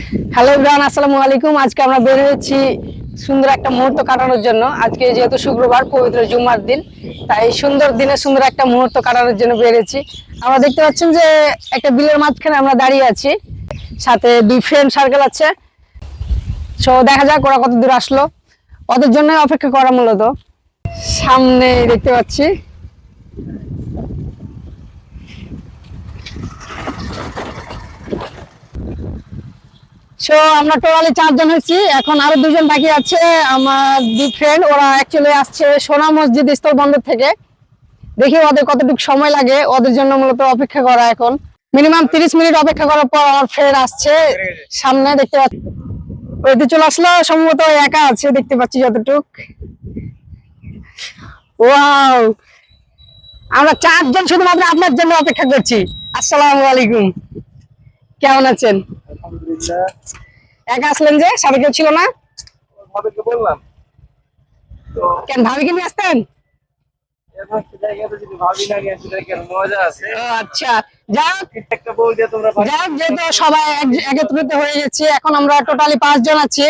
Hello everyone, আসসালামু আলাইকুম। আজকে আমরা বের হয়েছি সুন্দর একটা মুহূর্ত কাটানোর জন্য। আজকে যেহেতু শুক্রবার, পবিত্র জুম্মার দিন, তাই সুন্দর দিনে সুন্দর একটা মুহূর্ত কাটানোর জন্য বেরিয়েছি। আমরা দেখতে পাচ্ছেন যে একটা বিলের মাঝখানে আমরা দাঁড়িয়ে আছি, সাথে দুই ফ্রেন্ড সার্কেল আছে। সো দেখা যাক ওরা কত দূর আসলো, ওদের জন্য অপেক্ষা করা মূলত। সামনে দেখতে পাচ্ছি সো আমরা টোটালি 4 জন হয়েছি। এখন আরো 2 জন বাকি আছে, আমার দুই ফ্রেন্ড। ওরা অ্যাকচুয়ালি আসছে সোনা মসজিদ স্থল বন্দর থেকে। দেখি ওদের কতটুকু সময় লাগে, ওদের জন্য মূলত অপেক্ষা করা। এখন মিনিমাম 30 মিনিট অপেক্ষা করার পর আমার ফ্রেন্ড আসছে সামনে, দেখতে পাচ্ছি ওইতে চলে আসলো। সম্ভবত একা আছে, দেখতে পাচ্ছি যতটুক। ওয়াও, আমরা 4 জন শুধুমাত্র আপনার জন্য অপেক্ষা করছি। আসসালামু আলাইকুম, কেমন আছেন? আলহামদুলিল্লাহ। একা আসলেন যে, সাথে কেউ ছিল না? ভাবিকে বললাম তো কেন, ভাবিকে নিয়ে আসতেন? এরকম একটা জায়গাতে যদি ভাবি না নিয়ে আসলে কি মজা আছে? ও আচ্ছা, যাক একটা বউ দিয়ে তোমরা যাক, যেহেতু সবাই একত্রিত হয়ে গেছি, এখন আমরা টোটালি 5 জন আছি।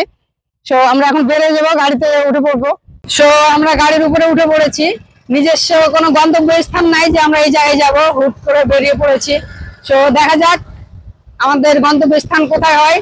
সো আমরা এখন বেরিয়ে যাবো, গাড়িতে উঠে পড়বো। সো আমরা গাড়ির উপরে উঠে পড়েছি। নিজস্ব কোনো গন্তব্য স্থান নাই যে আমরা এই জায়গায় যাব, হুট করে বেরিয়ে পড়েছি। সো দেখা যাক আমাদের গন্তব্য স্থান কোথায় হয়।